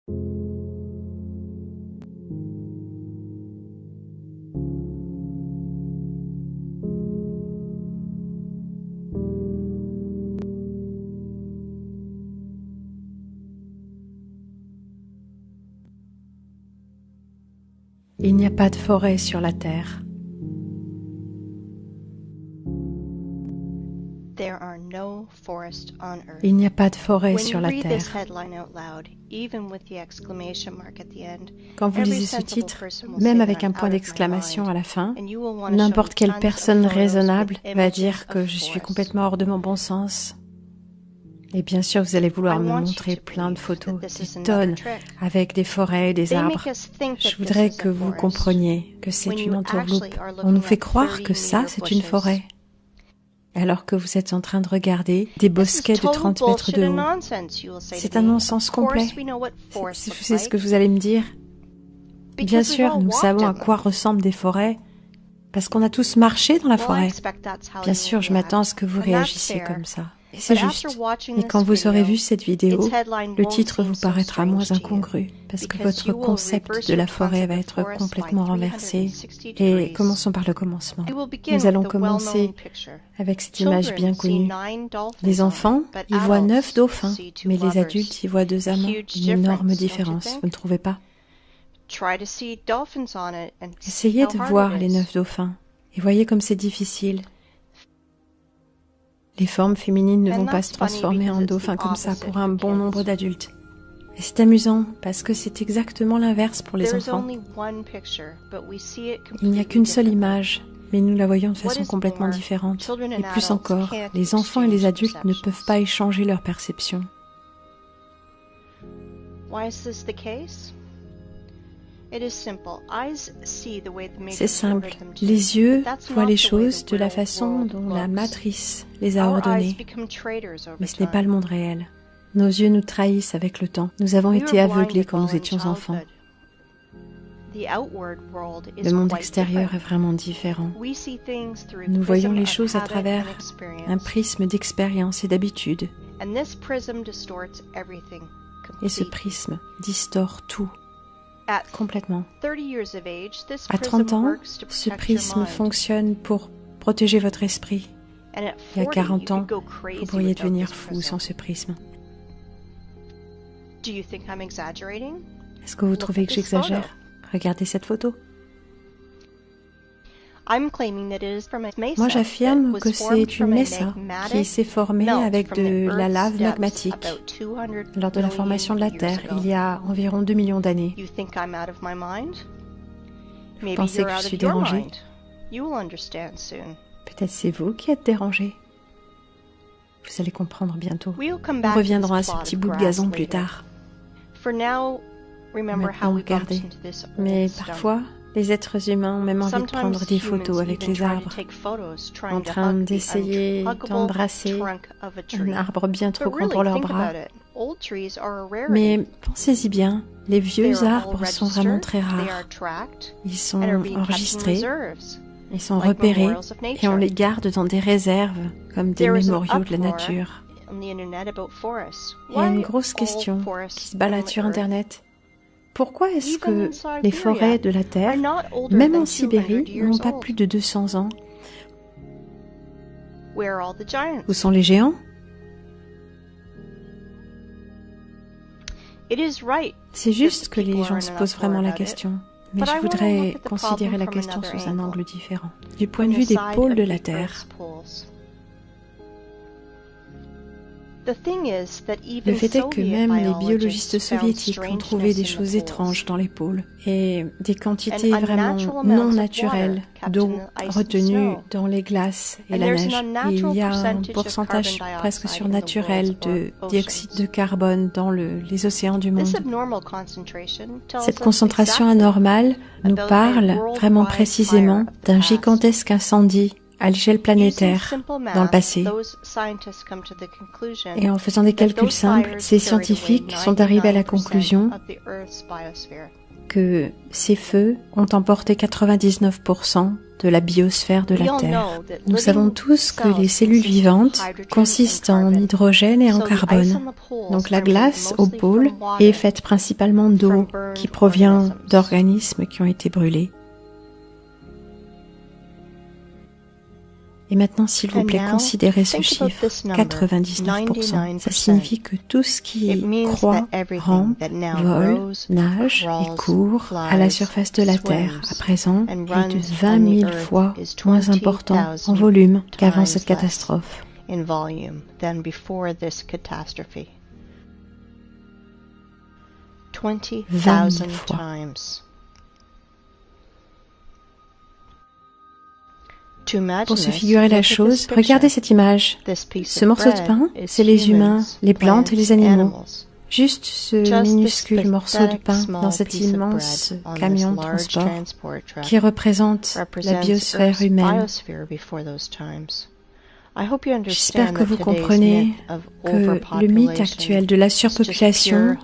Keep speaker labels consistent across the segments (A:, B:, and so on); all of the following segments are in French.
A: Il n'y a pas de forêt sur la Terre. Il n'y a pas de forêt sur la Terre. Quand vous lisez ce titre, même avec un point d'exclamation à la fin, n'importe quelle personne raisonnable va dire que je suis complètement hors de mon bon sens. Et bien sûr, vous allez vouloir me montrer plein de photos, des tonnes, avec des forêts et des arbres. Je voudrais que vous compreniez que c'est une entourloupe. On nous fait croire que ça, c'est une forêt. Alors que vous êtes en train de regarder des bosquets de 30 mètres de haut. C'est un non-sens complet. C'est ce que vous allez me dire. Bien sûr, nous savons à quoi ressemblent des forêts, parce qu'on a tous marché dans la forêt. Bien sûr, je m'attends à ce que vous réagissiez comme ça. Et c'est juste. Et quand vous aurez vu cette vidéo, le titre vous paraîtra moins incongru, parce que votre concept de la forêt va être complètement renversé. Et commençons par le commencement. Nous allons commencer avec cette image bien connue. Les enfants y voient 9 dauphins, mais les adultes y voient 2 amants. Une énorme différence, vous ne trouvez pas? Essayez de voir les 9 dauphins, et voyez comme c'est difficile. Les formes féminines ne vont pas se transformer en dauphins comme ça pour un bon nombre d'adultes. Et c'est amusant parce que c'est exactement l'inverse pour les enfants. Il n'y a qu'une seule image, mais nous la voyons de façon complètement différente. Et plus encore, les enfants et les adultes ne peuvent pas échanger leur perception. C'est simple. Les yeux voient les choses de la façon dont la matrice les a ordonnées. Mais ce n'est pas le monde réel. Nos yeux nous trahissent avec le temps. Nous avons été aveuglés quand nous étions enfants. Le monde extérieur est vraiment différent. Nous voyons les choses à travers un prisme d'expérience et d'habitude. Et ce prisme distord tout. Complètement. À 30 ans, ce prisme fonctionne pour protéger votre esprit. Et à 40 ans, vous pourriez devenir fou sans ce prisme. Est-ce que vous trouvez que j'exagère? Regardez cette photo. Moi, j'affirme que c'est une mesa qui s'est formée avec de la lave magmatique lors de la formation de la Terre il y a environ 2 millions d'années. Vous pensez que je suis dérangée? Peut-être c'est vous qui êtes dérangé. Vous allez comprendre bientôt. Nous reviendrons à ce petit bout de gazon plus tard. Maintenant, regardez. Mais parfois, les êtres humains ont même envie de prendre des photos avec les arbres, en train d'essayer d'embrasser un arbre bien trop grand pour leurs bras. Mais pensez-y bien, les vieux arbres sont vraiment très rares. Ils sont enregistrés, ils sont repérés et on les garde dans des réserves comme des mémoriaux de la nature. Il y a une grosse question qui se balade sur Internet. Pourquoi est-ce que les forêts de la Terre, même en Sibérie, n'ont pas plus de 200 ans? Où sont les géants? C'est juste que les gens se posent vraiment la question. Mais je voudrais considérer la question sous un angle différent. Du point de vue des pôles de la Terre. Le fait est que même les biologistes soviétiques ont trouvé des choses étranges dans les pôles et des quantités vraiment non naturelles d'eau retenue dans les glaces et la neige. Et il y a un pourcentage presque surnaturel de dioxyde de carbone dans les océans du monde. Cette concentration anormale nous parle vraiment précisément d'un gigantesque incendie à l'échelle planétaire dans le passé. Et en faisant des calculs simples, ces scientifiques sont arrivés à la conclusion que ces feux ont emporté 99% de la biosphère de la Terre. Nous savons tous que les cellules vivantes consistent en hydrogène et en carbone. Donc la glace au pôle est faite principalement d'eau qui provient d'organismes qui ont été brûlés. Et maintenant, s'il vous plaît, considérez ce chiffre, 99%. Ça signifie que tout ce qui croît, rampe, vole, nage et court à la surface de la Terre, à présent, est de 20 000 fois moins important en volume qu'avant cette catastrophe. 20 000 fois. Pour se figurer la chose, regardez cette image. Ce morceau de pain, c'est les humains, les plantes et les animaux. Juste ce minuscule morceau de pain dans cet immense camion de transport qui représente la biosphère humaine. J'espère que vous comprenez que le mythe actuel de la surpopulation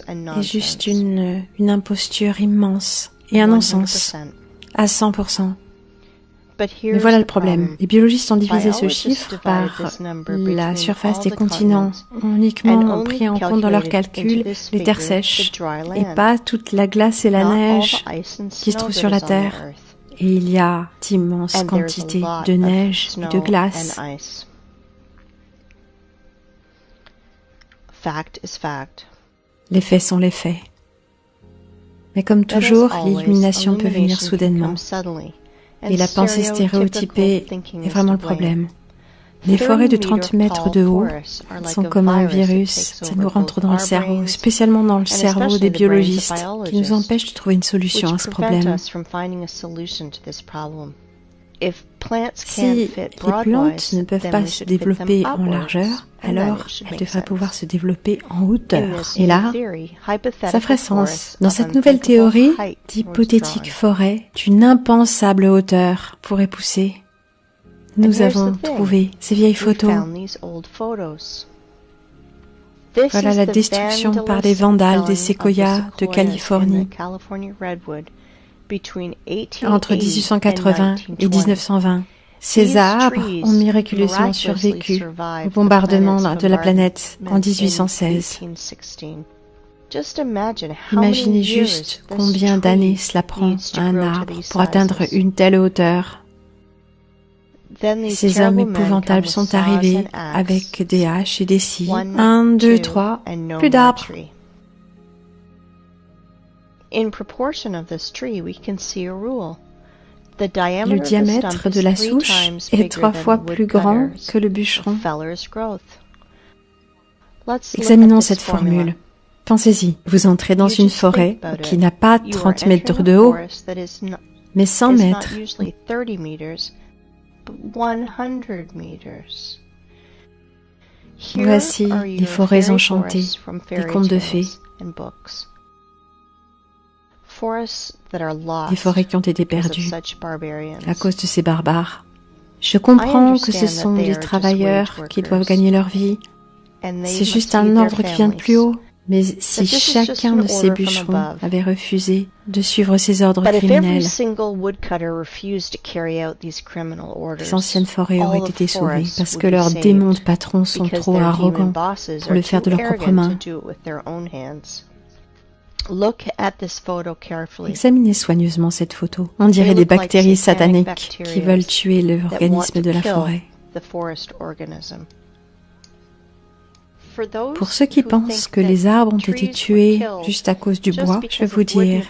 A: est juste une imposture immense et un non-sens à 100%. Mais voilà le problème. Les biologistes ont divisé ce chiffre par la surface des continents, ont uniquement pris en compte dans leurs calculs les terres sèches et pas toute la glace et la neige qui se trouvent sur la Terre. Et il y a d'immenses quantités de neige et de glace. Les faits sont les faits. Mais comme toujours, l'illumination peut venir soudainement. Et la pensée stéréotypée est vraiment le problème. Les forêts de 30 mètres de haut sont comme un virus, ça nous rentre dans le cerveau, spécialement dans le cerveau des biologistes, qui nous empêche de trouver une solution à ce problème. Si les plantes ne peuvent pas se développer en largeur, alors elles devraient pouvoir se développer en hauteur. Et là, ça ferait sens. Dans cette nouvelle théorie, d'hypothétiques forêts d'une impensable hauteur pourraient pousser. Nous avons trouvé ces vieilles photos. Voilà la destruction par les vandales des séquoias de Californie. Entre 1880 et 1920, ces arbres ont miraculeusement survécu au bombardement de la planète en 1816. Imaginez juste combien d'années cela prend à un arbre pour atteindre une telle hauteur. Ces hommes épouvantables sont arrivés avec des haches et des scies. 1, 2, 3, plus d'arbres. Le diamètre de la souche est 3 fois plus grand que le bûcheron. Examinons cette formule. Pensez-y, vous entrez dans une forêt qui n'a pas 30 mètres de haut, mais 100 mètres. Voici les forêts enchantées des contes de fées. Des forêts qui ont été perdues à cause de ces barbares. Je comprends que ce sont des travailleurs qui doivent gagner leur vie. C'est juste un ordre qui vient de plus haut. Mais si chacun de ces bûcherons avait refusé de suivre ces ordres criminels, les anciennes forêts auraient été sauvées parce que leurs démons de patrons sont trop arrogants pour le faire de leurs propres mains. Examinez soigneusement cette photo. On dirait des bactéries sataniques qui veulent tuer l'organisme de la forêt. Pour ceux qui pensent que les arbres ont été tués juste à cause du bois, je vais vous dire,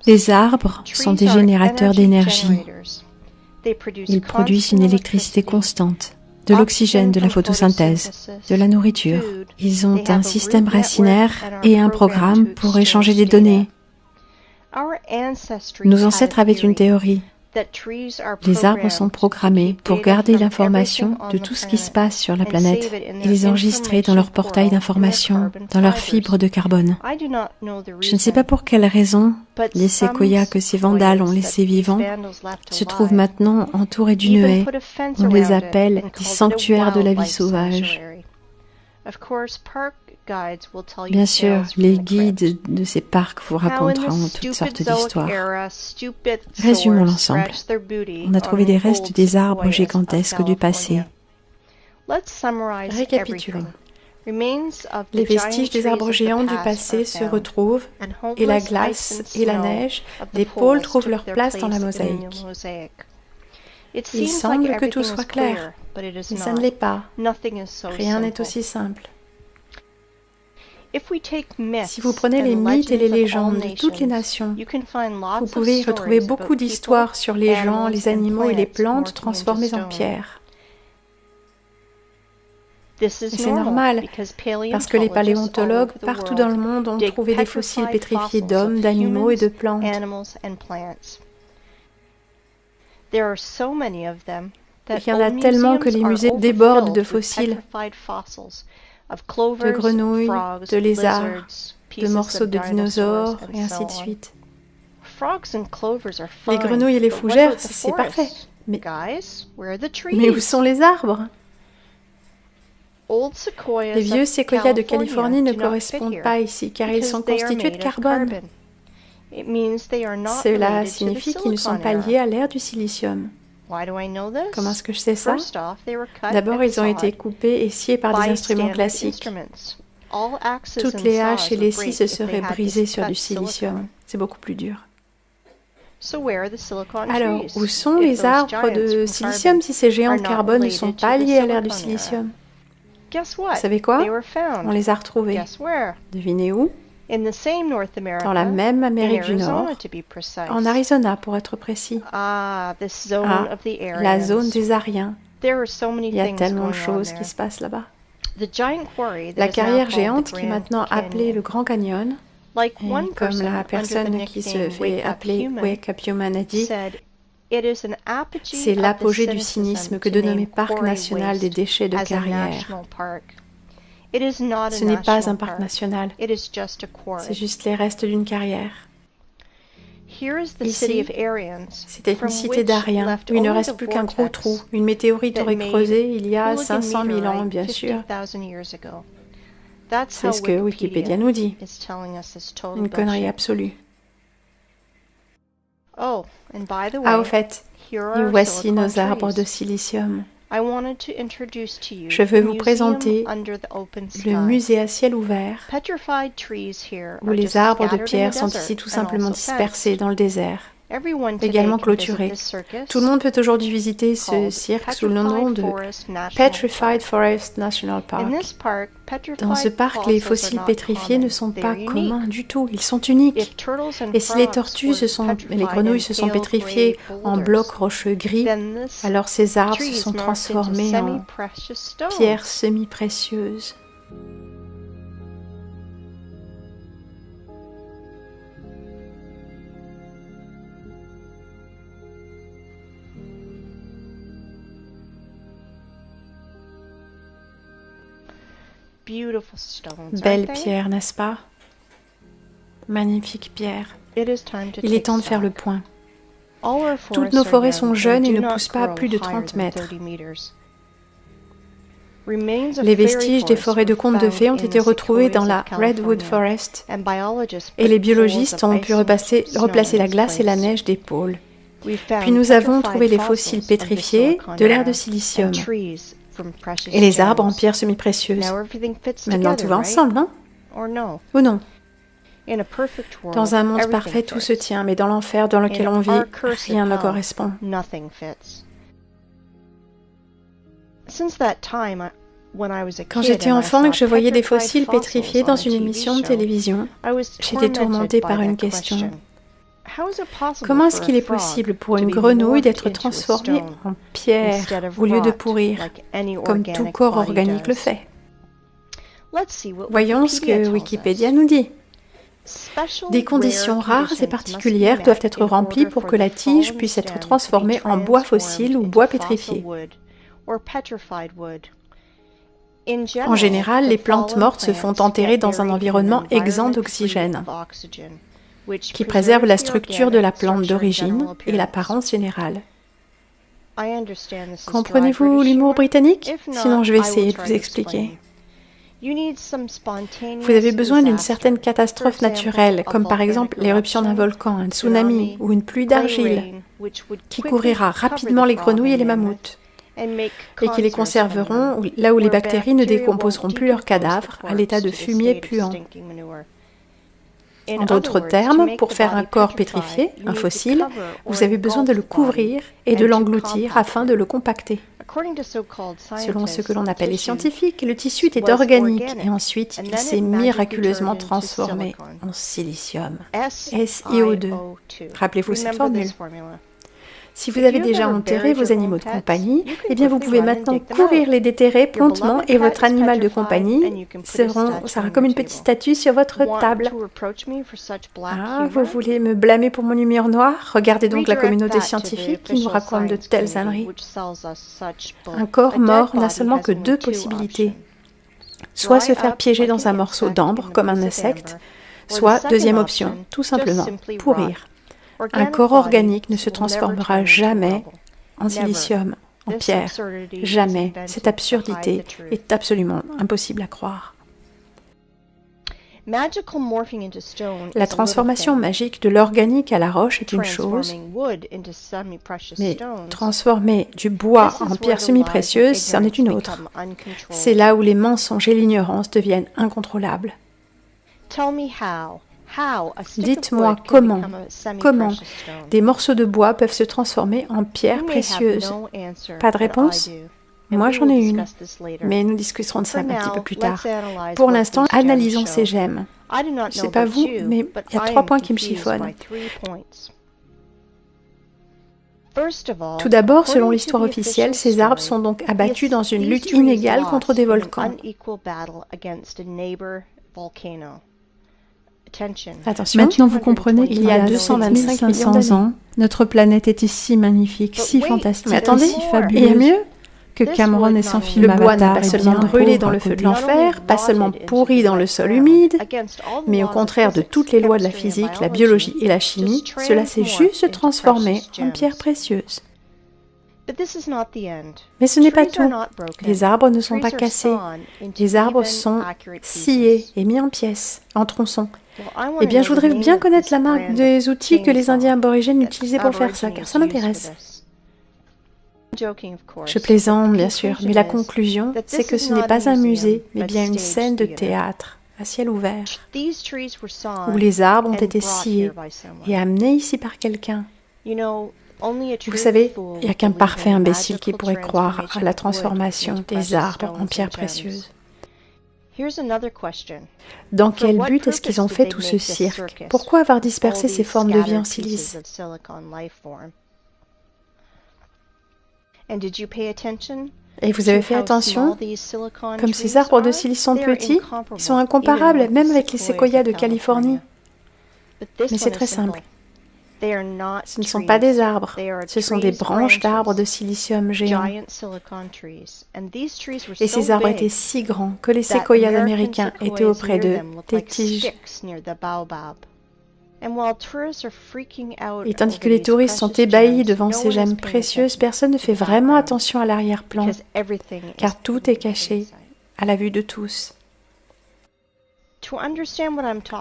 A: les arbres sont des générateurs d'énergie. Ils produisent une électricité constante, de l'oxygène, de la photosynthèse, de la nourriture. Ils ont un système racinaire et un programme pour échanger des données. Nos ancêtres avaient une théorie. Les arbres sont programmés pour garder l'information de tout ce qui se passe sur la planète et les enregistrer dans leur portail d'information, dans leurs fibres de carbone. Je ne sais pas pour quelle raison les séquoias que ces vandales ont laissés vivants se trouvent maintenant entourés d'une haie. On les appelle des sanctuaires de la vie sauvage. Bien sûr, les guides de ces parcs vous raconteront toutes sortes d'histoires. Résumons l'ensemble. On a trouvé des restes des arbres gigantesques du passé. Récapitulons. Les vestiges des arbres géants du passé se retrouvent et la glace et la neige des pôles trouvent leur place dans la mosaïque. Il semble que tout soit clair, mais ça ne l'est pas. Rien n'est aussi simple. Si vous prenez les mythes et les légendes de toutes les nations, vous pouvez y retrouver beaucoup d'histoires sur les gens, les animaux et les plantes transformées en pierre. Et c'est normal, parce que les paléontologues partout dans le monde ont trouvé des fossiles pétrifiés d'hommes, d'animaux et de plantes. Il y en a tellement que les musées débordent de fossiles, de grenouilles, de lézards, de morceaux de dinosaures, et ainsi de suite. Les grenouilles et les fougères, c'est parfait. Mais où sont les arbres ? Les vieux séquoias de Californie ne correspondent pas ici, car ils sont constitués de carbone. Cela signifie qu'ils ne sont pas liés à l'ère du silicium. Comment est-ce que je sais ça? D'abord, ils ont été coupés et sciés par des instruments classiques. Toutes les haches et les scies se seraient brisées sur du silicium. C'est beaucoup plus dur. Alors, où sont les arbres de silicium si ces géants de carbone ne sont pas liés à l'ère du silicium? Vous savez quoi? On les a retrouvés. Devinez où? Dans la même Amérique du Nord, en Arizona pour être précis. La zone des Ariens. Il y a tellement de choses qui se passent là-bas. La carrière géante qui est maintenant appelée le Grand Canyon, et comme la personne qui se fait appeler Wake Up Human a dit, c'est l'apogée du cynisme que de nommer Parc national des déchets de carrière. Ce n'est pas un parc national, c'est juste les restes d'une carrière. Ici, c'était une cité d'Ariens où il ne reste plus qu'un gros trou. Une météorite aurait creusé il y a 500 000 ans, bien sûr. C'est ce que Wikipédia nous dit. Une connerie absolue. Ah, au fait, et voici nos arbres de silicium. Je veux vous présenter le musée à ciel ouvert, où les arbres de pierre sont ici tout simplement dispersés dans le désert, également clôturés. Tout le monde peut aujourd'hui visiter ce cirque sous le nom de Petrified Forest National Park. Dans ce parc, les fossiles pétrifiés ne sont pas communs du tout, ils sont uniques. Et si les tortues et les grenouilles se sont pétrifiées en blocs rocheux gris, alors ces arbres se sont transformés en pierres semi-précieuses. Belle pierre, n'est-ce pas? Magnifique pierre. Il est temps de faire le point. Toutes nos forêts sont jeunes et ne poussent pas à plus de 30 mètres. Les vestiges des forêts de contes de fées ont été retrouvés dans la Redwood Forest et les biologistes ont pu replacer la glace et la neige des pôles. Puis nous avons trouvé les fossiles pétrifiés de l'ère de silicium et les arbres en pierres semi-précieuses. Maintenant tout va ensemble, non? Ou non? Dans un monde parfait, tout se tient, mais dans l'enfer dans lequel on vit, rien ne correspond. Quand j'étais enfant et que je voyais des fossiles pétrifiés dans une émission de télévision, j'étais tourmentée par une question. Comment est-ce qu'il est possible pour une grenouille d'être transformée en pierre au lieu de pourrir, comme tout corps organique le fait? Voyons ce que Wikipédia nous dit. Des conditions rares et particulières doivent être remplies pour que la tige puisse être transformée en bois fossile ou bois pétrifié. En général, les plantes mortes se font enterrer dans un environnement exempt d'oxygène, qui préserve la structure de la plante d'origine et l'apparence générale. Comprenez-vous l'humour britannique? Sinon, je vais essayer de vous expliquer. Vous avez besoin d'une certaine catastrophe naturelle, comme par exemple l'éruption d'un volcan, un tsunami ou une pluie d'argile, qui couvrira rapidement les grenouilles et les mammouths, et qui les conserveront là où les bactéries ne décomposeront plus leurs cadavres à l'état de fumier puant. En d'autres termes, pour faire un corps pétrifié, un fossile, vous avez besoin de le couvrir et de l'engloutir afin de le compacter. Selon ce que l'on appelle les scientifiques, le tissu était organique et ensuite il s'est miraculeusement transformé en silicium, SiO2. Rappelez-vous cette formule. Si vous avez déjà enterré vos animaux de compagnie, eh bien vous pouvez maintenant courir les déterrer promptement et votre animal de compagnie sera comme une petite statue sur votre table. Ah, vous voulez me blâmer pour mon humeur noire? Regardez donc la communauté scientifique qui nous raconte de telles âneries. Un corps mort n'a seulement que deux possibilités. Soit se faire piéger dans un morceau d'ambre comme un insecte, soit, deuxième option, tout simplement, pourrir. Un corps organique ne se transformera jamais en silicium, en pierre. Jamais. Cette absurdité est absolument impossible à croire. La transformation magique de l'organique à la roche est une chose, mais transformer du bois en pierre semi-précieuse, c'en est une autre. C'est là où les mensonges et l'ignorance deviennent incontrôlables. Dites-moi comment des morceaux de bois peuvent se transformer en pierres précieuses. Pas de réponse? Moi j'en ai une, mais nous discuterons de ça un petit peu plus tard. Pour l'instant, analysons ces gemmes. Je ne sais pas vous, mais il y a 3 points qui me chiffonnent. Tout d'abord, selon l'histoire officielle, ces arbres sont donc abattus dans une lutte inégale contre des volcans. Attention, maintenant vous comprenez qu'il y a 225 500 ans, notre planète était si magnifique, si fantastique, mais attendez, si fabuleuse. Il y a mieux que Cameron et son film Avatar. Le bois n'a pas seulement brûlé dans le feu de l'enfer, pas seulement pourri dans le sol humide, mais au contraire de toutes les lois de la physique, la biologie et la chimie, cela s'est juste transformé en pierres précieuses. Mais ce n'est pas tout. Les arbres ne sont pas cassés. Les arbres sont sciés et mis en pièces, en tronçons. Eh bien, je voudrais bien connaître la marque des outils que les Indiens aborigènes utilisaient pour faire ça, car ça m'intéresse. Je plaisante, bien sûr, mais la conclusion, c'est que ce n'est pas un musée, mais bien une scène de théâtre, à ciel ouvert, où les arbres ont été sciés et amenés ici par quelqu'un. Vous savez, il n'y a qu'un parfait imbécile qui pourrait croire à la transformation des arbres en pierres précieuses. Dans quel but est-ce qu'ils ont fait tout ce cirque? Pourquoi avoir dispersé ces formes de vie en silice? Et vous avez fait attention? Comme ces arbres de silice sont petits, ils sont incomparables même avec les séquoias de Californie. Mais c'est très simple. Ce ne sont pas des arbres, ce sont des branches d'arbres de silicium géants. Et ces arbres étaient si grands que les séquoias américains étaient auprès d'eux, des tiges. Et tandis que les touristes sont ébahis devant ces gemmes précieuses, personne ne fait vraiment attention à l'arrière-plan, car tout est caché à la vue de tous.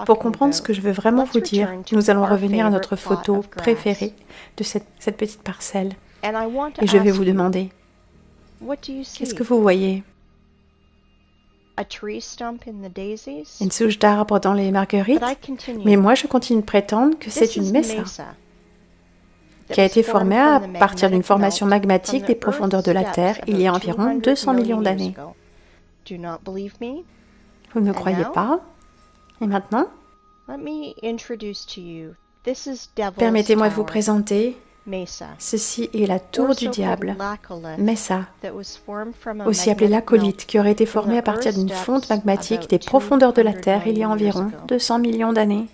A: Pour comprendre ce que je veux vraiment vous dire, nous allons revenir à notre photo préférée de cette petite parcelle. Et je vais vous demander, qu'est-ce que vous voyez? Une souche d'arbre dans les marguerites? Mais moi, je continue de prétendre que c'est une mesa, qui a été formée à partir d'une formation magmatique des profondeurs de la Terre il y a environ 200 millions d'années. Vous ne croyez pas? Et maintenant, permettez-moi de vous présenter, ceci est la tour du diable, Mesa, aussi appelée l'acolite, qui aurait été formée à partir d'une fonte magmatique des profondeurs de la Terre il y a environ 200 millions d'années.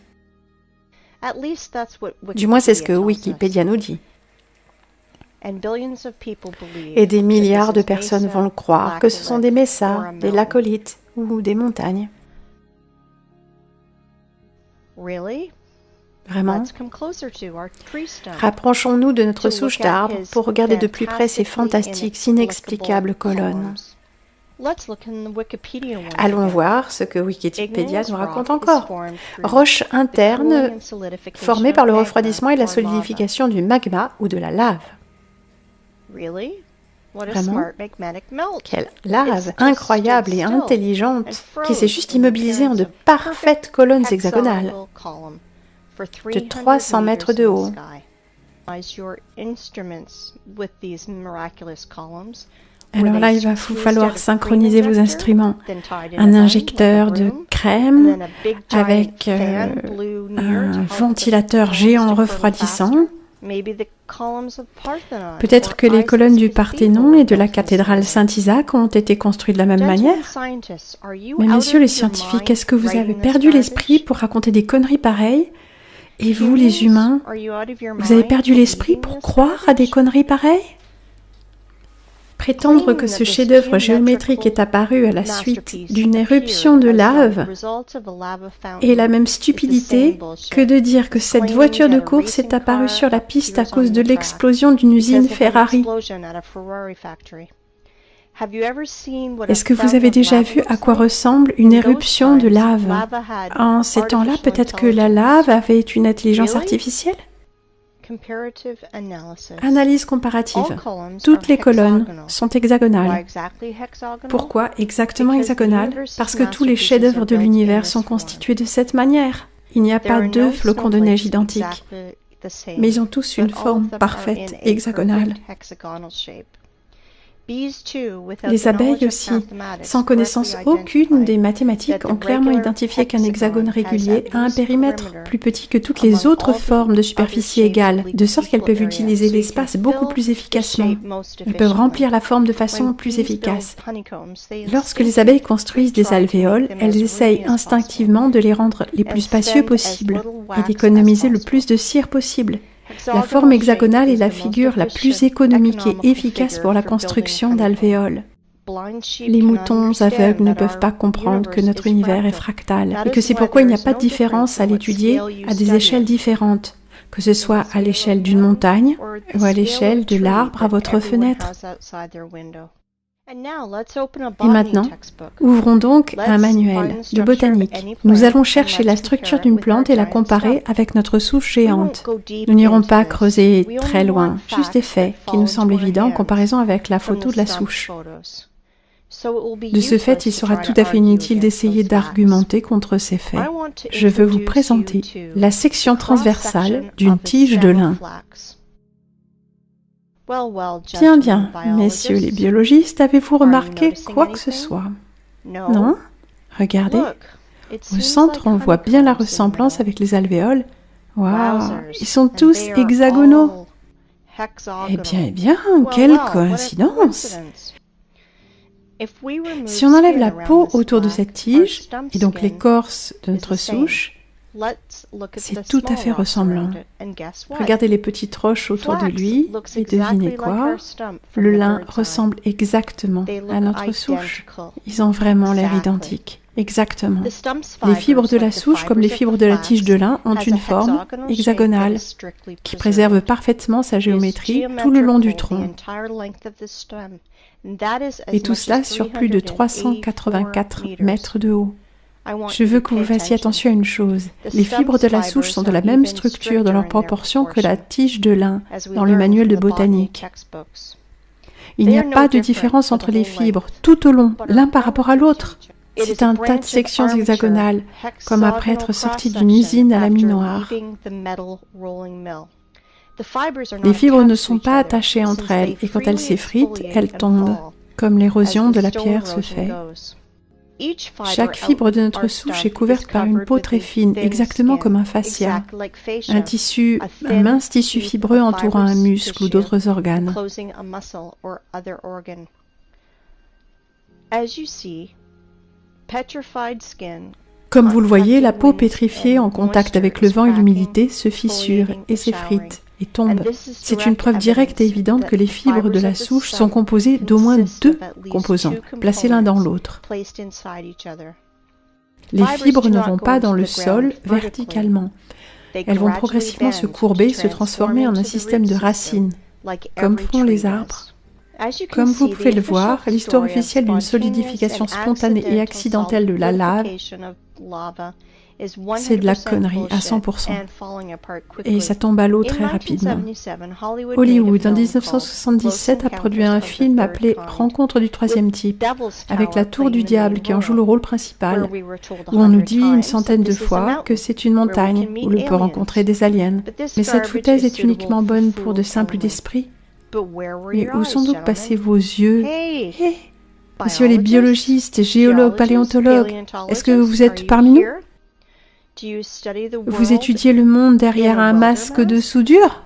A: Du moins, c'est ce que Wikipédia nous dit. Et des milliards de personnes vont le croire que ce sont des messas, des lacolites ou des montagnes. Vraiment? Rapprochons-nous de notre souche d'arbre pour regarder de plus près ces fantastiques, inexplicables colonnes. Allons voir ce que Wikipédia nous raconte encore. Roche interne formée par le refroidissement et la solidification du magma ou de la lave. Vraiment? Quelle lave incroyable et intelligente qui s'est juste immobilisée en de parfaites colonnes hexagonales de 300 mètres de haut. Alors là, il va vous falloir synchroniser vos instruments. Un injecteur de crème avec un ventilateur géant refroidissant. Peut-être que les colonnes du Parthénon et de la cathédrale Saint-Isaac ont été construites de la même manière. Mais messieurs les scientifiques, est-ce que vous avez perdu l'esprit pour raconter des conneries pareilles? Et vous, les humains, vous avez perdu l'esprit pour croire à des conneries pareilles? Prétendre que ce chef-d'œuvre géométrique est apparu à la suite d'une éruption de lave est la même stupidité que de dire que cette voiture de course est apparue sur la piste à cause de l'explosion d'une usine Ferrari. Est-ce que vous avez déjà vu à quoi ressemble une éruption de lave? En ces temps-là, peut-être que la lave avait une intelligence artificielle? Analyse comparative. Toutes les colonnes sont hexagonales. Pourquoi exactement hexagonales? Parce que tous les chefs-d'œuvre de l'univers sont constitués de cette manière. Il n'y a pas deux flocons de neige identiques, mais ils ont tous une forme parfaite hexagonale. Les abeilles aussi, sans connaissance aucune des mathématiques, ont clairement identifié qu'un hexagone régulier a un périmètre plus petit que toutes les autres formes de superficie égale, de sorte qu'elles peuvent utiliser l'espace beaucoup plus efficacement. Elles peuvent remplir la forme de façon plus efficace. Lorsque les abeilles construisent des alvéoles, elles essayent instinctivement de les rendre les plus spacieux possibles et d'économiser le plus de cire possible. La forme hexagonale est la figure la plus économique et efficace pour la construction d'alvéoles. Les moutons aveugles ne peuvent pas comprendre que notre univers est fractal et que c'est pourquoi il n'y a pas de différence à l'étudier à des échelles différentes, que ce soit à l'échelle d'une montagne ou à l'échelle de l'arbre à votre fenêtre. Et maintenant, ouvrons donc un manuel de botanique. Nous allons chercher la structure d'une plante et la comparer avec notre souche géante. Nous n'irons pas creuser très loin, juste des faits qui nous semblent évidents en comparaison avec la photo de la souche. De ce fait, il sera tout à fait inutile d'essayer d'argumenter contre ces faits. Je veux vous présenter la section transversale d'une tige de lin. Bien, bien, messieurs les biologistes, avez-vous remarqué quoi que ce soit? Non? Regardez. Au centre, on voit bien la ressemblance avec les alvéoles. Waouh! Ils sont tous hexagonaux. Eh bien, quelle coïncidence! Si on enlève la peau autour de cette tige, et donc l'écorce de notre souche, c'est tout à fait ressemblant. Regardez les petites roches autour de lui et devinez quoi? Le lin ressemble exactement à notre souche. Ils ont vraiment l'air identiques. Exactement. Les fibres de la souche, comme les fibres de la tige de lin, ont une forme hexagonale qui préserve parfaitement sa géométrie tout le long du tronc. Et tout cela sur plus de 384 mètres de haut. Je veux que vous fassiez attention à une chose. Les fibres de la souche sont de la même structure dans leur proportion que la tige de lin dans le manuel de botanique. Il n'y a pas de différence entre les fibres tout au long, l'un par rapport à l'autre. C'est un tas de sections hexagonales, comme après être sorti d'une usine à laminoir. Les fibres ne sont pas attachées entre elles et quand elles s'effritent, elles tombent, comme l'érosion de la pierre se fait. Chaque fibre de notre souche est couverte par une peau très fine, exactement comme un fascia, un mince tissu fibreux entourant un muscle ou d'autres organes. Comme vous le voyez, la peau pétrifiée en contact avec le vent et l'humidité se fissure et s'effrite et tombe. C'est une preuve directe et évidente que les fibres de la souche sont composées d'au moins deux composants, placés l'un dans l'autre. Les fibres ne vont pas dans le sol verticalement. Elles vont progressivement se courber et se transformer en un système de racines, comme font les arbres. Comme vous pouvez le voir, l'histoire officielle d'une solidification spontanée et accidentelle de la lave, c'est de la connerie à 100%. Et ça tombe à l'eau très rapidement. Hollywood, en 1977, a produit un film appelé Rencontre du troisième type, avec la Tour du Diable qui en joue le rôle principal, où on nous dit une centaine de fois que c'est une montagne où l'on peut rencontrer des aliens. Mais cette foutaise est uniquement bonne pour de simples d'esprit. Mais où sont donc passés vos yeux? Messieurs les biologistes, géologues, paléontologues, est-ce que vous êtes parmi nous? Vous étudiez le monde derrière un masque de soudure?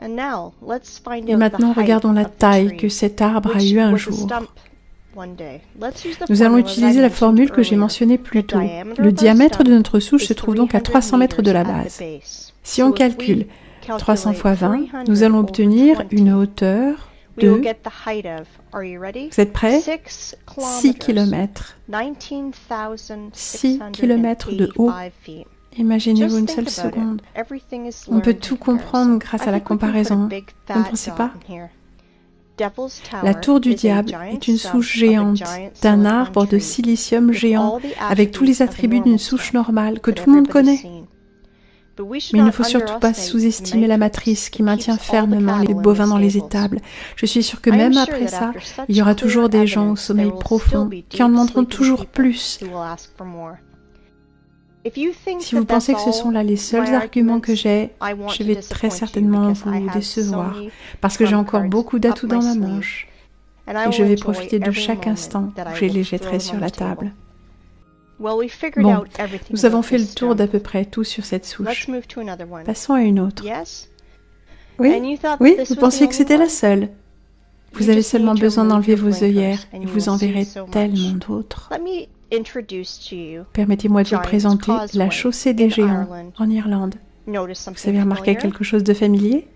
A: Et maintenant, regardons la taille que cet arbre a eu un jour. Nous allons utiliser la formule que j'ai mentionnée plus tôt. Le diamètre de notre souche se trouve donc à 300 mètres de la base. Si on calcule 300 fois 20, nous allons obtenir une hauteur de... Vous êtes prêts? 6 km. 6 km de haut. Imaginez-vous une seule seconde. On peut tout comprendre grâce à la comparaison. Vous ne pensez pas? La tour du diable est une souche géante d'un arbre de silicium géant avec tous les attributs d'une souche normale que tout le monde connaît. Mais il ne faut surtout pas sous-estimer la matrice qui maintient fermement les bovins dans les étables. Je suis sûre que même après ça, il y aura toujours des gens au sommeil profond qui en demanderont toujours plus. Si vous pensez que ce sont là les seuls arguments que j'ai, je vais très certainement vous décevoir, parce que j'ai encore beaucoup d'atouts dans ma manche. Et je vais profiter de chaque instant où je les jetterai sur la table. Bon, nous avons fait le tour d'à peu près tout sur cette souche. Passons à une autre. Oui, vous pensiez que c'était la seule. Vous avez seulement besoin d'enlever vos œillères et vous en verrez tellement d'autres. Permettez-moi de vous présenter la chaussée des géants en Irlande. Vous avez remarqué quelque chose de familier?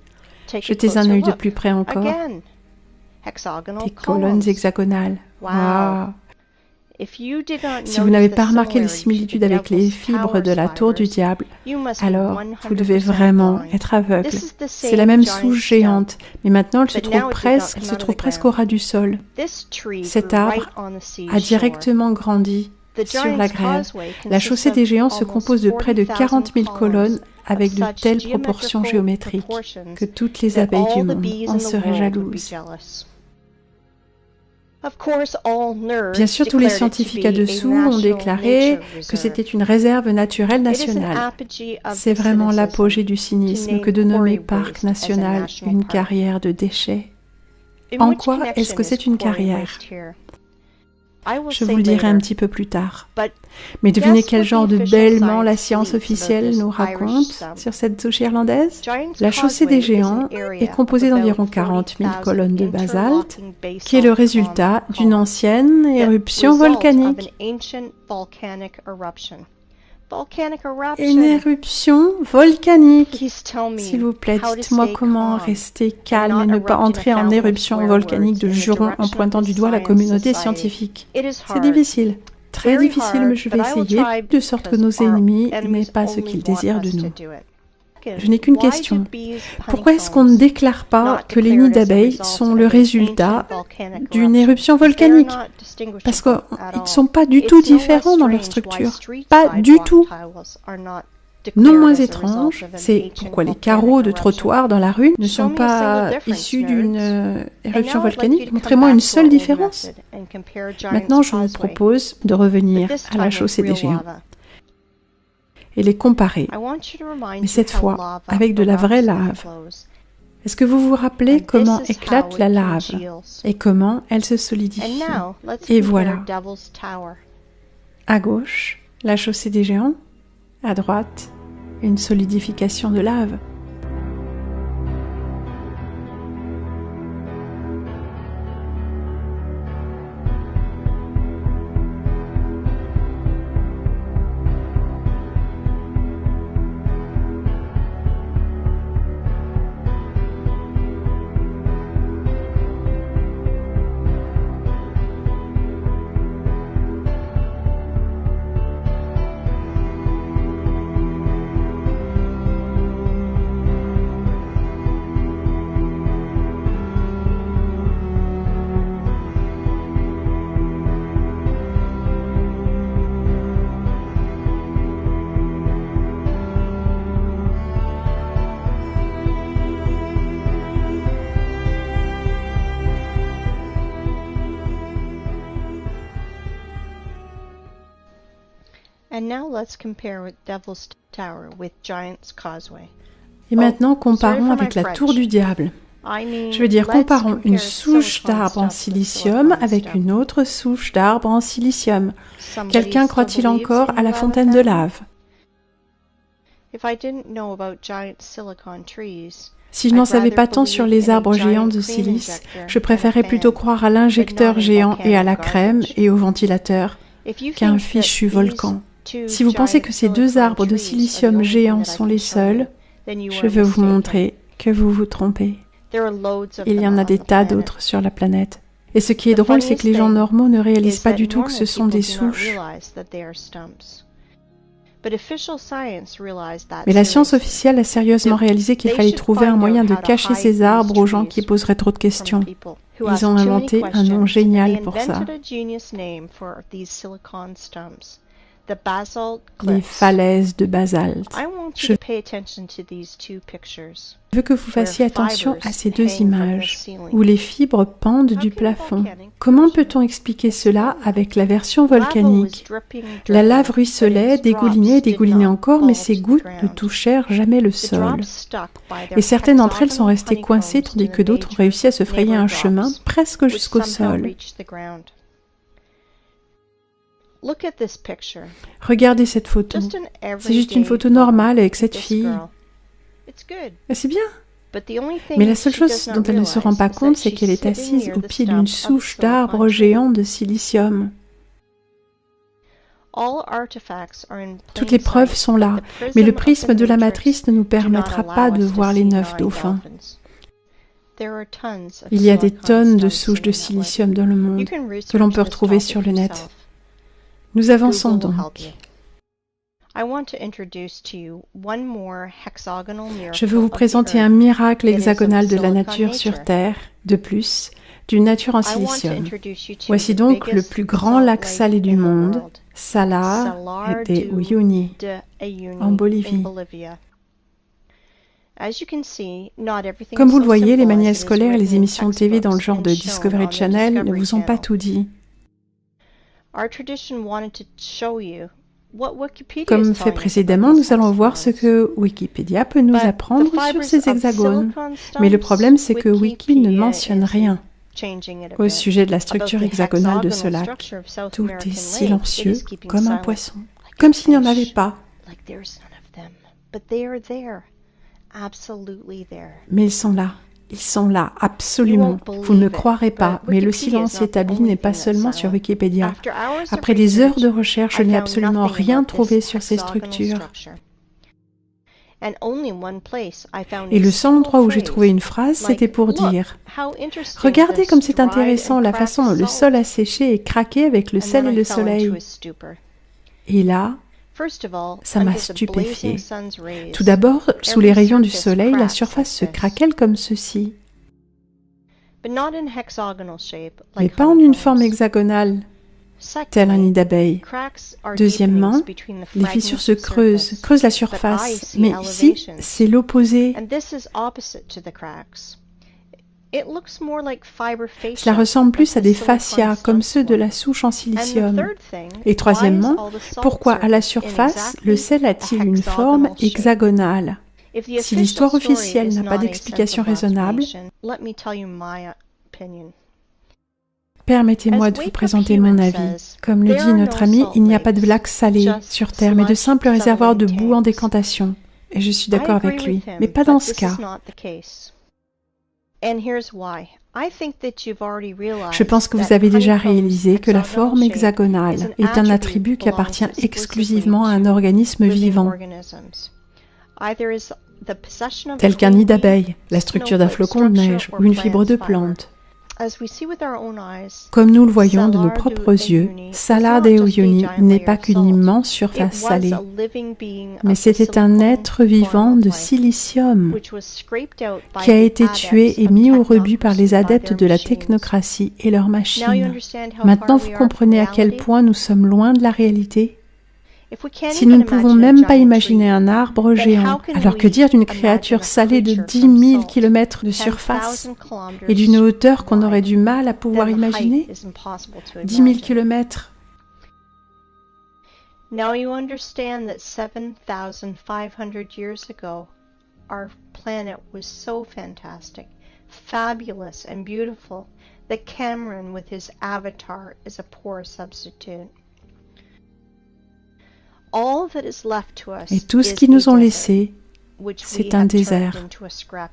A: Jetez un œil de plus près encore. Des colonnes hexagonales. Waouh! Si vous n'avez pas remarqué les similitudes avec les fibres de la tour du diable, alors vous devez vraiment être aveugle. C'est la même souche géante, mais maintenant elle se trouve presque au ras du sol. Cet arbre a directement grandi sur la grève. La chaussée des géants se compose de près de 40 000 colonnes avec de telles proportions géométriques que toutes les abeilles du monde en seraient jalouses. Bien sûr, tous les scientifiques à-dessous ont déclaré que c'était une réserve naturelle nationale. C'est vraiment l'apogée du cynisme que de nommer parc national une carrière de déchets. En quoi est-ce que c'est une carrière? Je vous le dirai un petit peu plus tard. Mais devinez quel genre de bêlement la science officielle nous raconte sur cette souche irlandaise? La chaussée des géants est composée d'environ 40 000 colonnes de basalte, qui est le résultat d'une ancienne éruption volcanique. Une éruption volcanique. S'il vous plaît, dites-moi comment rester calme et ne pas entrer en éruption volcanique de jurons en pointant du doigt la communauté scientifique. C'est difficile, très difficile, mais je vais essayer, de sorte que nos ennemis n'aient pas ce qu'ils désirent de nous. Je n'ai qu'une question. Pourquoi est-ce qu'on ne déclare pas que les nids d'abeilles sont le résultat d'une éruption volcanique? Parce qu'ils ne sont pas du tout différents dans leur structure. Pas du tout. Non moins étrange, c'est pourquoi les carreaux de trottoir dans la rue ne sont pas issus d'une éruption volcanique. Montrez-moi une seule différence. Maintenant, je vous propose de revenir à la chaussée des géants et les comparer, mais cette fois avec de la vraie lave. Est-ce que vous vous rappelez comment éclate la lave et comment elle se solidifie? Et voilà. À gauche, la chaussée des géants. À droite, une solidification de lave. Et maintenant, comparons avec la tour du diable. Je veux dire, comparons une souche d'arbre en silicium avec une autre souche d'arbre en silicium. Quelqu'un croit-il encore à la fontaine de lave? Si je n'en savais pas tant sur les arbres géants de silice, je préférais plutôt croire à l'injecteur géant et à la crème et au ventilateur qu'à un fichu volcan. Si vous pensez que ces deux arbres de silicium géants sont les seuls, je veux vous montrer que vous vous trompez. Il y en a des tas d'autres sur la planète. Et ce qui est drôle, c'est que les gens normaux ne réalisent pas du tout que ce sont des souches. Mais la science officielle a sérieusement réalisé qu'il fallait trouver un moyen de cacher ces arbres aux gens qui poseraient trop de questions. Ils ont inventé un nom génial pour ça. Les falaises de basalte. Je veux que vous fassiez attention à ces deux images, où les fibres pendent du plafond. Comment peut-on expliquer cela avec la version volcanique? La lave ruisselait, dégoulinait encore, mais ces gouttes ne touchèrent jamais le sol. Et certaines d'entre elles sont restées coincées, tandis que d'autres ont réussi à se frayer un chemin presque jusqu'au sol. Regardez cette photo. C'est juste une photo normale avec cette fille. C'est bien. Mais la seule chose dont elle ne se rend pas compte, c'est qu'elle est assise au pied d'une souche d'arbre géant de silicium. Toutes les preuves sont là, mais le prisme de la matrice ne nous permettra pas de voir les 9 dauphins. Il y a des tonnes de souches de silicium dans le monde que l'on peut retrouver sur le net. Nous avançons donc. Je veux vous présenter un miracle hexagonal de la nature sur Terre, de plus, d'une nature en silicium. Voici donc le plus grand lac salé du monde, Salar de Uyuni, en Bolivie. Comme vous le voyez, les manuels scolaires et les émissions de TV dans le genre de Discovery Channel ne vous ont pas tout dit. Comme fait précédemment, nous allons voir ce que Wikipédia peut nous apprendre sur ces hexagones. Mais le problème, c'est que Wiki ne mentionne rien au sujet de la structure hexagonale de ce lac. Tout est silencieux, comme un poisson, comme s'il n'y en avait pas. Mais ils sont là, absolument. Vous ne me croirez pas, mais le silence établi n'est pas seulement sur Wikipédia. Après des heures de recherche, je n'ai absolument rien trouvé sur ces structures. Et le seul endroit où j'ai trouvé une phrase, c'était pour dire « Regardez comme c'est intéressant la façon dont le sol a séché et craqué avec le sel et le soleil. » Et là, ça m'a stupéfiée. Tout d'abord, sous les rayons du soleil, la surface se craquelle comme ceci. Mais pas en une forme hexagonale, tel un nid d'abeille. Deuxièmement, les fissures se creusent la surface, mais ici, c'est l'opposé. Cela ressemble plus à des fascias, comme ceux de la souche en silicium. Et troisièmement, pourquoi à la surface, le sel a-t-il une forme hexagonale? Si l'histoire officielle n'a pas d'explication raisonnable, permettez-moi de vous présenter mon avis. Comme le dit notre ami, il n'y a pas de lac salé sur Terre, mais de simples réservoirs de boue en décantation. Et je suis d'accord avec lui, mais pas dans ce cas. Je pense que vous avez déjà réalisé que la forme hexagonale est un attribut qui appartient exclusivement à un organisme vivant, tel qu'un nid d'abeille, la structure d'un flocon de neige ou une fibre de plante. Comme nous le voyons de nos propres yeux, Salar de Uyuni n'est pas qu'une immense surface salée, mais c'était un être vivant de silicium qui a été tué et mis au rebut par les adeptes de la technocratie et leurs machines. Maintenant, vous comprenez à quel point nous sommes loin de la réalité? Si nous ne pouvons même pas imaginer un arbre géant, alors que dire d'une créature salée de 10 000 km de surface et d'une hauteur qu'on aurait du mal à pouvoir imaginer? 10 000 km.
B: Now you understand that 7,500 years ago, our planet was so fantastic, fabulous, and beautiful that Cameron with his avatar is a poor substitute. All that is left to us
A: Et tout ce qu'ils nous ont laissé, c'est un désert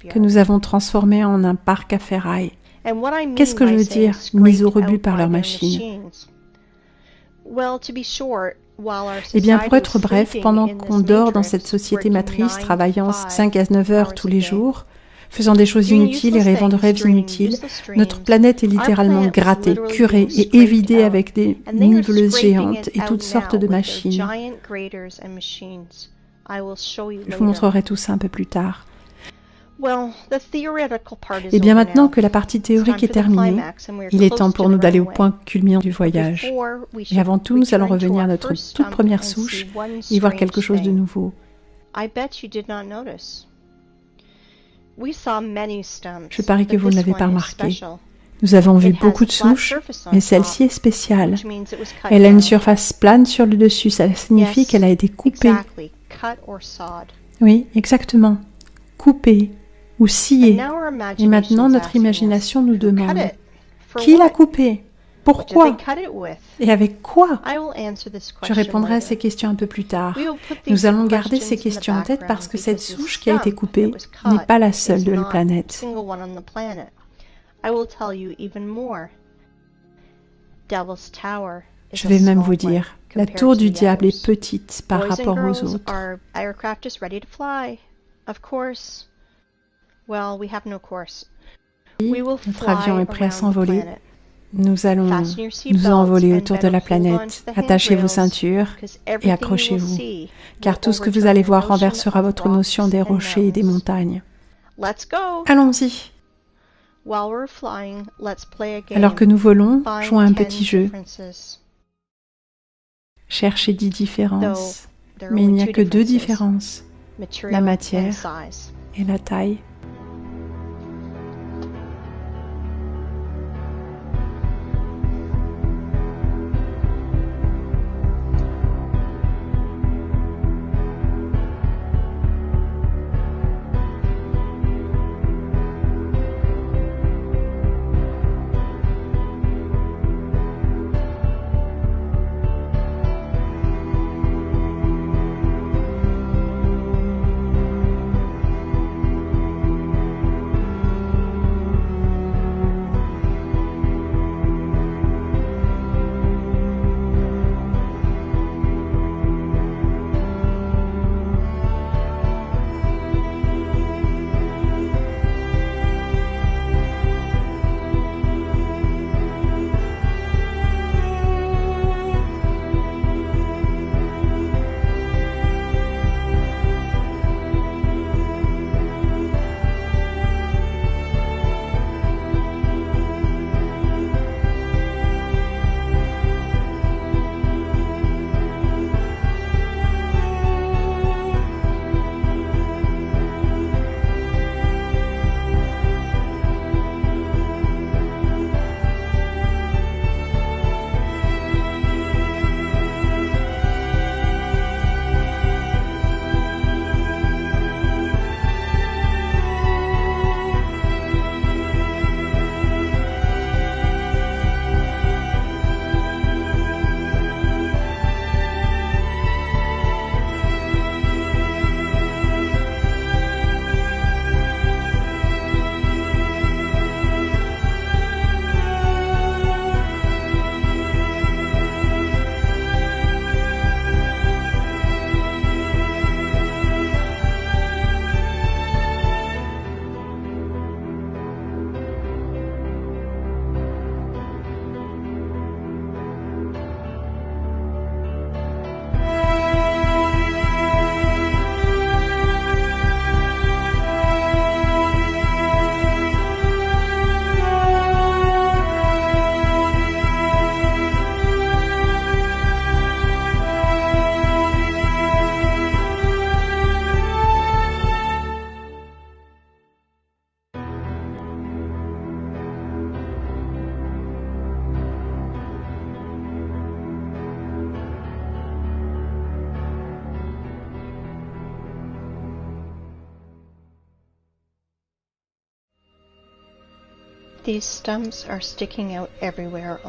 A: que nous avons transformé en un parc à ferraille. Qu'est-ce que je veux dire, mis au rebut par leurs machines? Eh bien, pour être bref, pendant qu'on dort dans cette société matrice, travaillant 5 à 9 heures tous les jours, faisant des choses inutiles et rêvant de rêves inutiles, notre planète est littéralement grattée, curée et évidée avec des niveleuses géantes et toutes sortes de machines. Je vous montrerai tout ça un peu plus tard. Et bien maintenant que la partie théorique est terminée, il est temps pour nous d'aller au point culminant du voyage. Et avant tout, nous allons revenir à notre toute première souche et y voir quelque chose de nouveau. Je parie que vous ne l'avez pas remarqué. Nous avons vu beaucoup de souches, mais celle-ci est spéciale. Elle a une surface plane sur le dessus, ça signifie qu'elle a été coupée. Oui, exactement. Coupée ou sciée. Et maintenant, notre imagination nous demande qui l'a coupée? Pourquoi? Et avec quoi? Je répondrai à ces questions un peu plus tard. Nous allons garder ces questions en tête parce que cette souche qui a été coupée n'est pas la seule de la planète. Je vais même vous dire, la tour du diable est petite par rapport aux autres. Oui, notre avion est prêt à s'envoler. Nous allons nous envoler autour de la planète. Attachez vos ceintures et accrochez-vous, car tout ce que vous allez voir renversera votre notion des rochers et des montagnes. Allons-y. Alors que nous volons, jouons à un petit jeu. Cherchez 10 différences, mais il n'y a que 2 différences, la matière et la taille.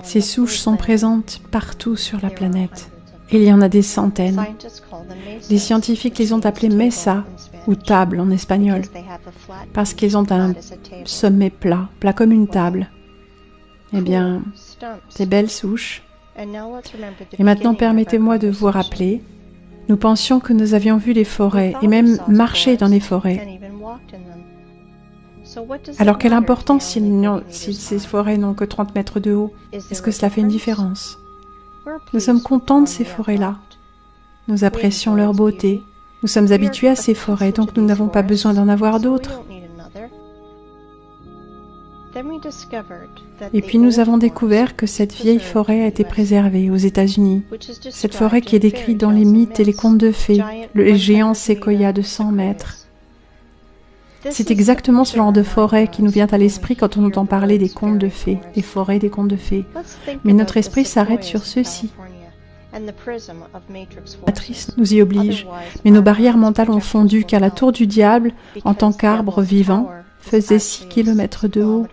A: Ces souches sont présentes partout sur la planète. Il y en a des centaines. Les scientifiques les ont appelées mesa, ou table en espagnol, parce qu'ils ont un sommet plat, plat comme une table. Eh bien, ces belles souches. Et maintenant, permettez-moi de vous rappeler, nous pensions que nous avions vu les forêts, et même marché dans les forêts. Alors quelle importance si ces forêts n'ont que 30 mètres de haut? Est-ce que cela fait une différence? Nous sommes contents de ces forêts-là. Nous apprécions leur beauté. Nous sommes habitués à ces forêts, donc nous n'avons pas besoin d'en avoir d'autres. Et puis nous avons découvert que cette vieille forêt a été préservée aux États-Unis. Cette forêt qui est décrite dans les mythes et les contes de fées, le géant séquoia de 100 mètres. C'est exactement ce genre de forêt qui nous vient à l'esprit quand on entend parler des contes de fées, des forêts des contes de fées. Mais notre esprit s'arrête sur ceux-ci. La matrice nous y oblige, mais nos barrières mentales ont fondu car la tour du diable, en tant qu'arbre vivant, faisait 6 km de haut.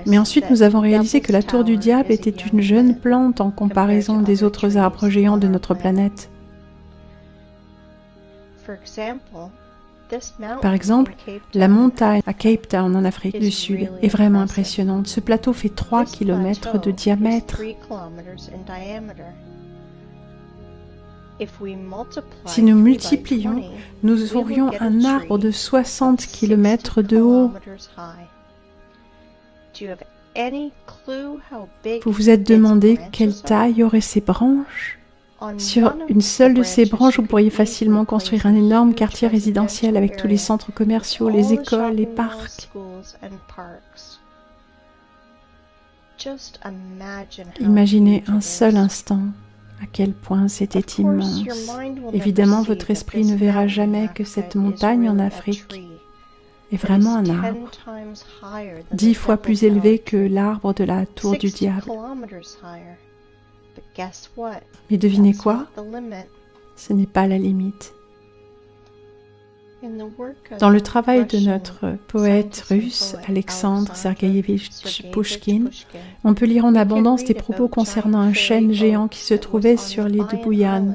A: Mais ensuite nous avons réalisé que la tour du diable était une jeune plante en comparaison des autres arbres géants de notre planète. Par exemple, la montagne à Cape Town en Afrique du Sud est vraiment impressionnante. Ce plateau fait 3 km de diamètre. Si nous multiplions, nous aurions un arbre de 60 km de haut. Vous vous êtes demandé quelle taille auraient ces branches? Sur une seule de ces branches, vous pourriez facilement construire un énorme quartier résidentiel avec tous les centres commerciaux, les écoles, les parcs. Imaginez un seul instant à quel point c'était immense. Évidemment, votre esprit ne verra jamais que cette montagne en Afrique est vraiment un arbre, 10 fois plus élevé que l'arbre de la tour du diable. Mais devinez quoi? Ce n'est pas la limite. Dans le travail de notre poète russe, Alexandre Sergueïevitch Pouchkine, on peut lire en abondance des propos concernant un chêne géant qui se trouvait sur l'île de Bouyan,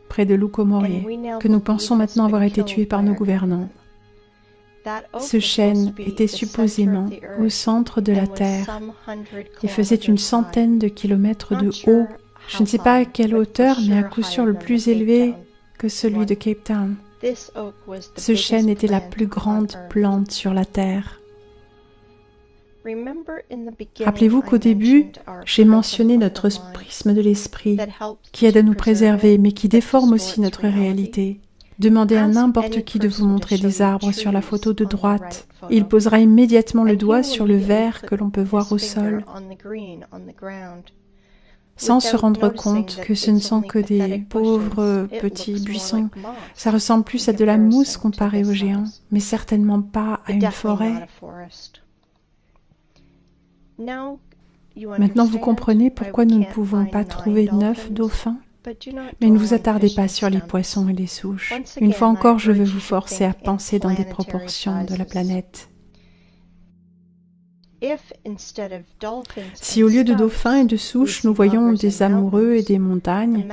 A: près de Lukomorye, que nous pensons maintenant avoir été tué par nos gouvernants. Ce chêne était supposément au centre de la Terre et faisait une centaine de kilomètres de haut. Je ne sais pas à quelle hauteur, mais à coup sûr le plus élevé que celui de Cape Town. Ce chêne était la plus grande plante sur la Terre. Rappelez-vous qu'au début, j'ai mentionné notre prisme de l'esprit, qui aide à nous préserver, mais qui déforme aussi notre réalité. Demandez à n'importe qui de vous montrer des arbres sur la photo de droite. Il posera immédiatement le doigt sur le vert que l'on peut voir au sol, sans se rendre compte que ce ne sont que des pauvres petits buissons. Ça ressemble plus à de la mousse comparé aux géants, mais certainement pas à une forêt. Maintenant, vous comprenez pourquoi nous ne pouvons pas trouver 9 dauphins? Mais ne vous attardez pas sur les poissons et les souches. Une fois encore, je veux vous forcer à penser dans des proportions de la planète. Si au lieu de dauphins et de souches, nous voyons des amoureux et des montagnes,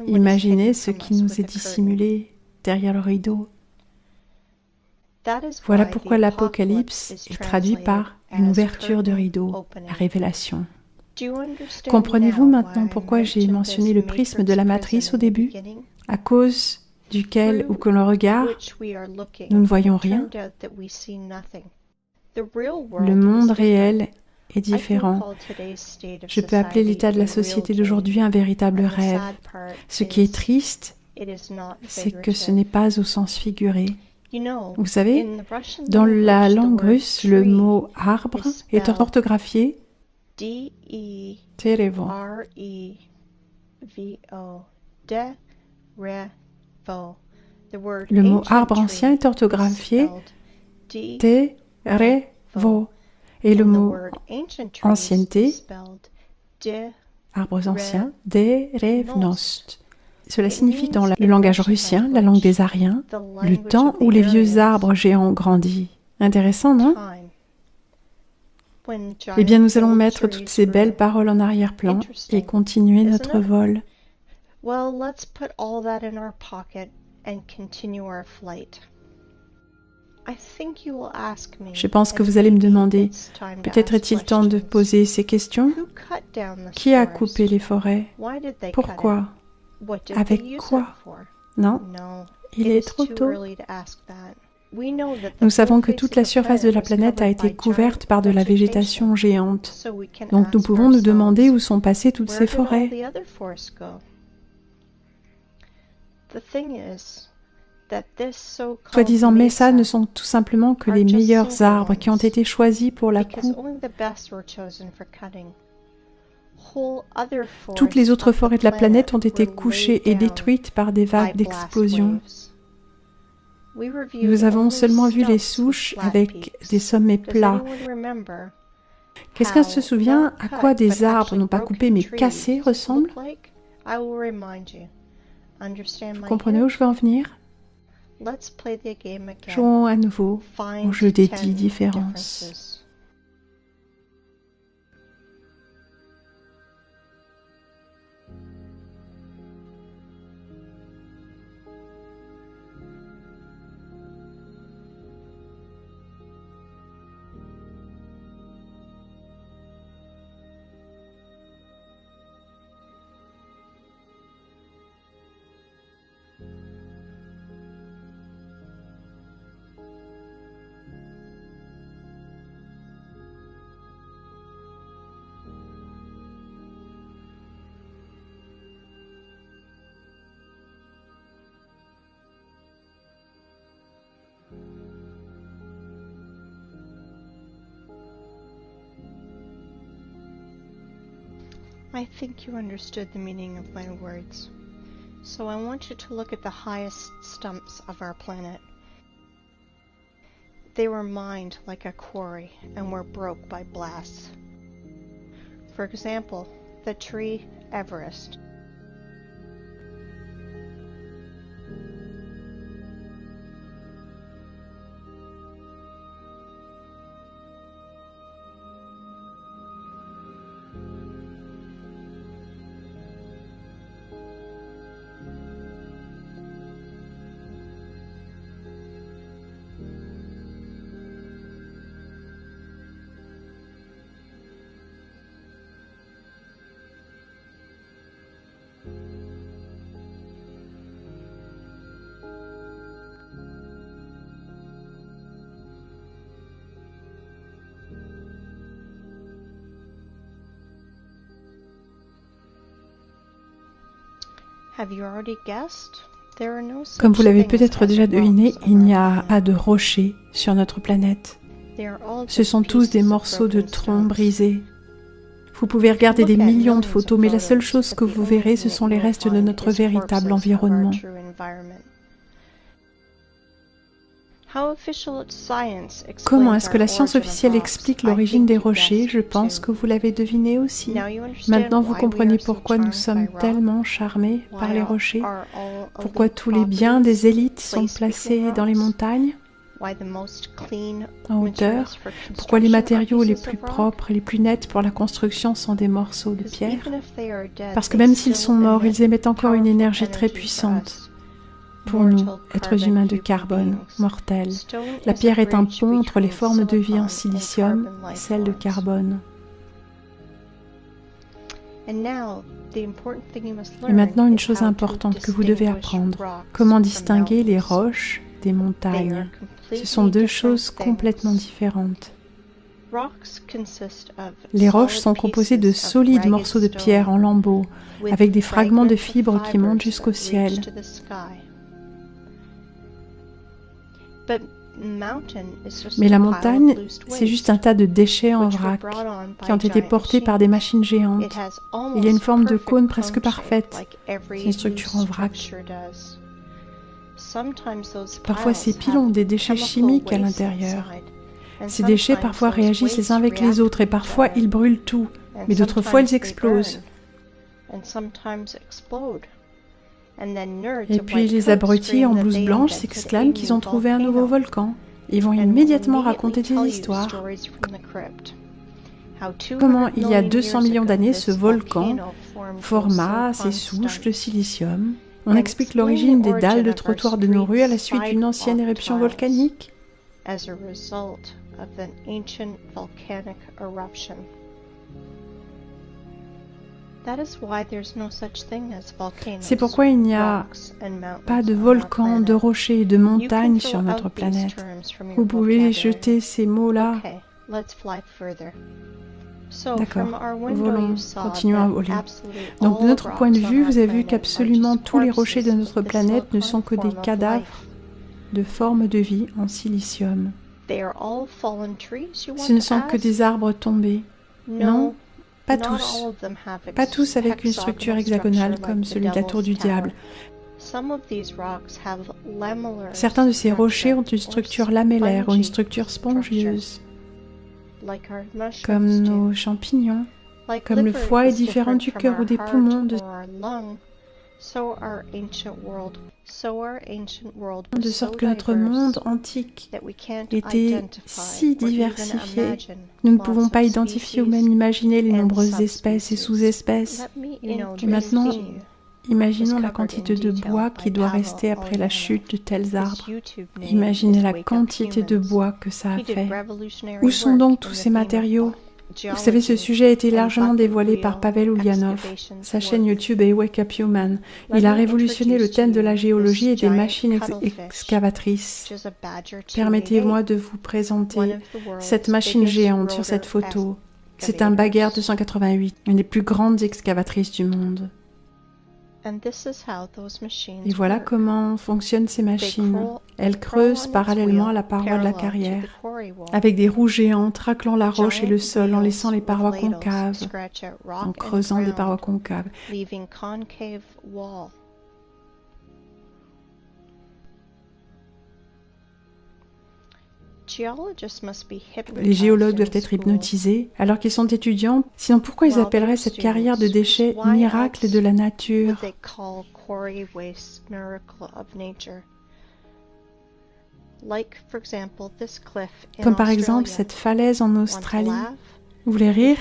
A: imaginez ce qui nous est dissimulé derrière le rideau. Voilà pourquoi l'Apocalypse est traduit par une ouverture de rideau, la révélation. Comprenez-vous maintenant pourquoi j'ai mentionné le prisme de la matrice au début, à cause duquel, ou que l'on regarde, nous ne voyons rien? Le monde réel est différent. Je peux appeler l'état de la société d'aujourd'hui un véritable rêve. Ce qui est triste, c'est que ce n'est pas au sens figuré. Vous savez, dans la langue russe, le mot arbre est orthographié Derevo. Le mot arbre ancien est orthographié Terevo. Et le mot ancienneté, arbres anciens, Derevnost. Cela signifie dans le langage russien, la langue des Aryens, le temps où les vieux arbres géants ont grandi. Intéressant, non? Eh bien, nous allons mettre toutes ces belles paroles en arrière-plan et continuer notre vol.
B: Well, let's put all that in our pocket and continue our flight.
A: Je pense que vous allez me demander, peut-être est-il temps de poser ces questions? Qui a coupé les forêts? Pourquoi? Avec quoi? Non, il est trop tôt. Nous savons que toute la surface de la planète a été couverte par de la végétation géante. Donc nous pouvons nous demander où sont passées toutes ces forêts. Soi-disant Mesa ne sont tout simplement que les meilleurs arbres qui ont été choisis pour la coupe. Toutes les autres forêts de la planète ont été couchées et détruites par des vagues d'explosion. Nous avons seulement vu les souches avec des sommets plats. Quelqu'un se souvient à quoi des arbres non pas coupés mais cassés ressemblent? Vous comprenez où je veux en venir? Jouons à nouveau au jeu des 10 différences.
B: I think you understood the meaning of my words. So I want you to look at the highest stumps of our planet. They were mined like a quarry and were broke by blasts. For example, the tree Everest.
A: Comme vous l'avez peut-être déjà deviné, il n'y a pas de rochers sur notre planète. Ce sont tous des morceaux de troncs brisés. Vous pouvez regarder des millions de photos, mais la seule chose que vous verrez, ce sont les restes de notre véritable environnement. Comment est-ce que la science officielle explique l'origine des rochers? Je pense que vous l'avez deviné aussi. Maintenant, vous comprenez pourquoi nous sommes tellement charmés par les rochers, pourquoi tous les biens des élites sont placés dans les montagnes, en hauteur, pourquoi les matériaux les plus propres et les plus nets pour la construction sont des morceaux de pierre. Parce que même s'ils sont morts, ils émettent encore une énergie très puissante. Pour nous, êtres humains de carbone, mortels, la pierre est un pont entre les formes de vie en silicium et celles de carbone. Et maintenant, une chose importante que vous devez apprendre, comment distinguer les roches des montagnes. Ce sont deux choses complètement différentes. Les roches sont composées de solides morceaux de pierre en lambeaux, avec des fragments de fibres qui montent jusqu'au ciel. Mais la montagne, c'est juste un tas de déchets en vrac qui ont été portés par des machines géantes. Il y a une forme de cône presque parfaite. C'est une structure en vrac. Parfois, ces piles ont des déchets chimiques à l'intérieur. Ces déchets parfois réagissent les uns avec les autres et parfois ils brûlent tout, mais d'autres fois ils explosent. Et puis les abrutis en blouse blanche s'exclament qu'ils ont trouvé un nouveau volcan. Ils vont immédiatement raconter des histoires. Comment, il y a 200 millions d'années, ce volcan forma ses souches de silicium. On explique l'origine des dalles de trottoir de nos rues à la suite d'une ancienne éruption volcanique. C'est pourquoi il n'y a pas de volcans, de rochers et de montagnes sur notre planète. Vous pouvez jeter ces mots-là. D'accord, volons, continuons à voler. Donc de notre point de vue, vous avez vu qu'absolument tous les rochers de notre planète ne sont que des cadavres de formes de vie en silicium. Ce ne sont que des arbres tombés. Non, pas tous. Pas tous avec une structure hexagonale comme celui de la tour du diable. Certains de ces rochers ont une structure lamellaire ou une structure spongieuse, comme nos champignons, comme le foie est différent du cœur ou des poumons, de sorte que notre monde antique était si diversifié, nous ne pouvons pas identifier ou même imaginer les nombreuses espèces et sous-espèces. Et maintenant, imaginons la quantité de bois qui doit rester après la chute de tels arbres. Imaginez la quantité de bois que ça a fait. Où sont donc tous ces matériaux ? Vous savez, ce sujet a été largement dévoilé par Pavel Ulyanov. Sa chaîne YouTube est Wake Up Human. Il a révolutionné le thème de la géologie et des machines excavatrices. Permettez-moi de vous présenter cette machine géante sur cette photo. C'est un Bagger 288, une des plus grandes excavatrices du monde. Et voilà comment fonctionnent ces machines. Elles creusent parallèlement à la paroi de la carrière, avec des roues géantes raclant la roche et le sol en laissant les parois concaves, en creusant des parois concaves. Les géologues doivent être hypnotisés alors qu'ils sont étudiants, sinon pourquoi ils appelleraient cette carrière de déchets miracle de la nature? Comme par exemple cette falaise en Australie. Vous voulez rire?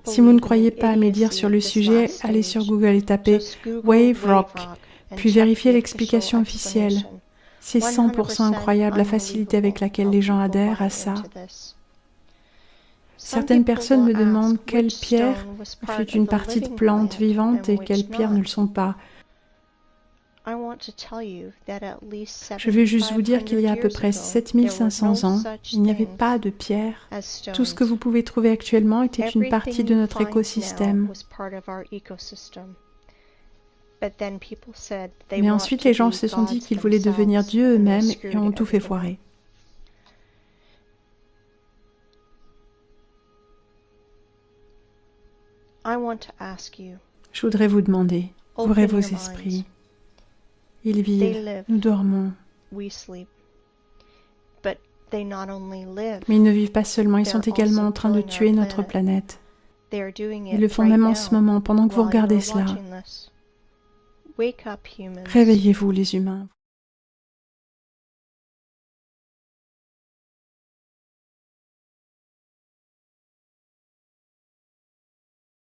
A: Si vous ne croyez pas à mes dires sur le sujet, allez sur Google et tapez Wave Rock, puis vérifiez l'explication officielle. C'est 100% incroyable la facilité avec laquelle les gens adhèrent à ça. Certaines personnes me demandent quelle pierre fut une partie de plante vivante et quelles pierres ne le sont pas. Je vais juste vous dire qu'il y a à peu près 7500 ans, il n'y avait pas de pierre. Tout ce que vous pouvez trouver actuellement était une partie de notre écosystème. Mais ensuite, les gens se sont dit qu'ils voulaient devenir Dieu eux-mêmes et ont tout fait foirer. Je voudrais vous demander, ouvrez vos esprits. Ils vivent, nous dormons. Mais ils ne vivent pas seulement, ils sont également en train de tuer notre planète. Ils le font même en ce moment, pendant que vous regardez cela. Réveillez-vous les humains.